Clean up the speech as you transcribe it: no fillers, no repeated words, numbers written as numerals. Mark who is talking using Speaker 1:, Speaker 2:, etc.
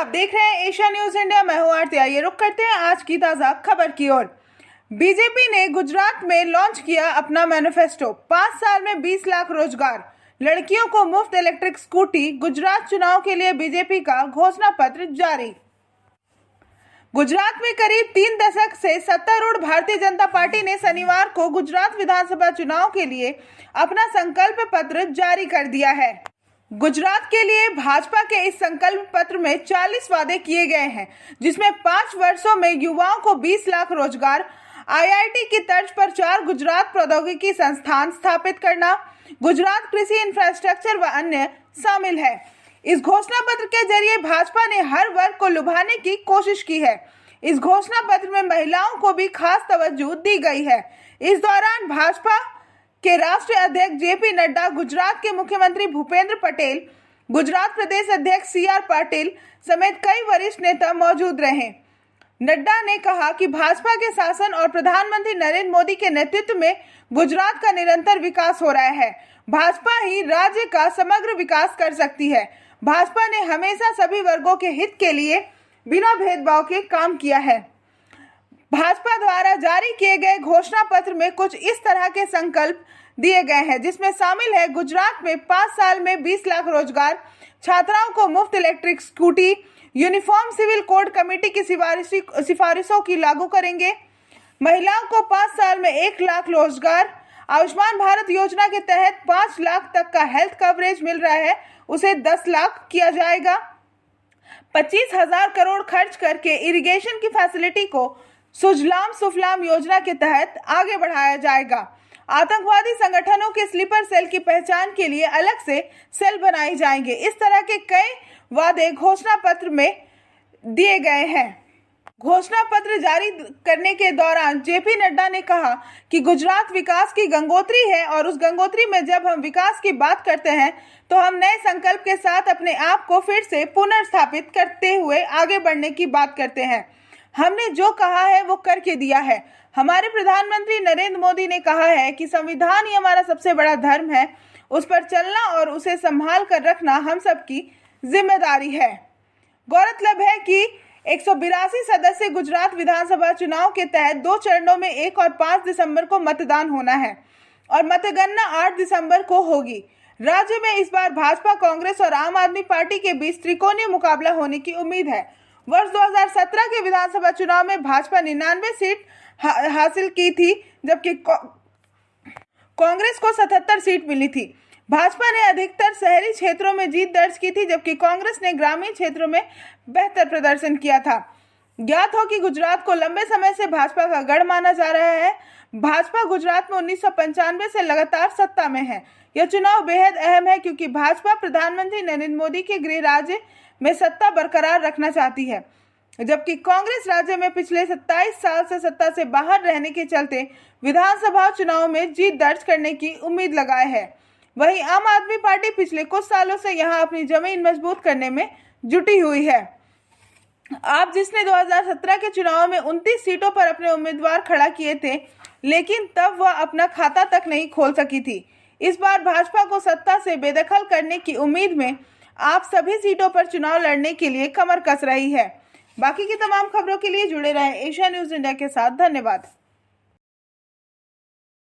Speaker 1: आप देख रहे हैं एशिया न्यूज इंडिया। मैं हूं आरती। आइए रुक करते हैं आज की ताजा खबर की ओर। बीजेपी ने गुजरात में लॉन्च किया अपना मैनिफेस्टो। 5 साल में 20 लाख रोजगार, लड़कियों को मुफ्त इलेक्ट्रिक स्कूटी। गुजरात चुनाव के लिए बीजेपी का घोषणा पत्र जारी। गुजरात में करीब 3 दशक से सत्तारूढ़ भारतीय जनता पार्टी ने शनिवार को गुजरात विधानसभा चुनाव के लिए अपना संकल्प पत्र जारी कर दिया है। गुजरात के लिए भाजपा के इस संकल्प पत्र में 40 वादे किए गए हैं, जिसमें 5 वर्षों में युवाओं को 20 लाख रोजगार, आईआईटी की तर्ज पर 4 गुजरात प्रौद्योगिकी संस्थान स्थापित करना, गुजरात कृषि इंफ्रास्ट्रक्चर व अन्य शामिल है। इस घोषणा पत्र के जरिए भाजपा ने हर वर्ग को लुभाने की कोशिश की है। इस घोषणा पत्र में महिलाओं को भी खास तवज्जो दी गई है। इस दौरान भाजपा के राष्ट्रीय अध्यक्ष जेपी नड्डा, गुजरात के मुख्यमंत्री भूपेंद्र पटेल, गुजरात प्रदेश अध्यक्ष सीआर पाटिल समेत कई वरिष्ठ नेता मौजूद रहे। नड्डा ने कहा कि भाजपा के शासन और प्रधानमंत्री नरेंद्र मोदी के नेतृत्व में गुजरात का निरंतर विकास हो रहा है। भाजपा ही राज्य का समग्र विकास कर सकती है। भाजपा ने हमेशा सभी वर्गों के हित के लिए बिना भेदभाव के काम किया है। भाजपा द्वारा जारी किए गए घोषणा पत्र में कुछ इस तरह के संकल्प दिए गए हैं, जिसमें शामिल है गुजरात में 5 साल में 20 लाख रोजगार, छात्राओं को मुफ्त electric scooty, uniform civil code committee की सिफारिशों की लागू करेंगे, महिलाओं को 5 साल में 1 लाख रोजगार, आयुष्मान भारत योजना के तहत 5 लाख तक का हेल्थ कवरेज मिल रहा है, उसे 10 लाख किया जाएगा। 25,000 करोड़ खर्च करके इरिगेशन की फैसिलिटी को सुजलाम सुफलाम योजना के तहत आगे बढ़ाया जाएगा। आतंकवादी संगठनों के स्लीपर सेल की पहचान के लिए अलग से सेल बनाए जाएंगे। इस तरह के कई वादे घोषणा पत्र में दिए गए हैं। घोषणा पत्र जारी करने के दौरान जेपी नड्डा ने कहा कि गुजरात विकास की गंगोत्री है और उस गंगोत्री में जब हम विकास की बात करते हैं तो हम नए संकल्प के साथ अपने आप को फिर से पुनर्स्थापित करते हुए आगे बढ़ने की बात करते हैं। हमने जो कहा है वो करके दिया है। हमारे प्रधानमंत्री नरेंद्र मोदी ने कहा है कि संविधान ही हमारा सबसे बड़ा धर्म है, उस पर चलना और उसे संभाल कर रखना हम सबकी जिम्मेदारी है। गौरतलब है कि 182 सदस्य गुजरात विधानसभा चुनाव के तहत 2 चरणों में 1 और 5 दिसंबर को मतदान होना है और मतगणना 8 दिसंबर को होगी। राज्य में इस बार भाजपा, कांग्रेस और आम आदमी पार्टी के बीच त्रिकोणीय मुकाबला होने की उम्मीद है। वर्ष 2017 के विधानसभा चुनाव में भाजपा 99 सीट हासिल की थी, जबकि कांग्रेस को 77 सीट मिली थी। भाजपा ने अधिकतर शहरी क्षेत्रों में जीत दर्ज की थी, जबकि कांग्रेस ने ग्रामीण क्षेत्रों में बेहतर प्रदर्शन किया था। ज्ञात हो कि गुजरात को लंबे समय से भाजपा का गढ़ माना जा रहा है। भाजपा गुजरात में 1995 से लगातार सत्ता में है। यह चुनाव बेहद अहम है क्योंकि भाजपा प्रधानमंत्री नरेंद्र मोदी के गृह राज्य में सत्ता बरकरार रखना चाहती है, जबकि कांग्रेस राज्य में पिछले 27 साल से सत्ता से बाहर रहने के चलते विधानसभा चुनाव में जीत दर्ज करने की उम्मीद लगाए है। वहीं आम आदमी पार्टी पिछले कुछ सालों से यहां अपनी जमीन मजबूत करने में जुटी हुई है। आप जिसने 2017 के चुनाव में 29 सीटों पर अपने उम्मीदवार खड़ा किए थे, लेकिन तब वह अपना खाता तक नहीं खोल सकी थी। इस बार भाजपा को सत्ता से बेदखल करने की उम्मीद में आप सभी सीटों पर चुनाव लड़ने के लिए कमर कस रही है। बाकी की तमाम खबरों के लिए जुड़े रहें एशिया न्यूज इंडिया के साथ। धन्यवाद।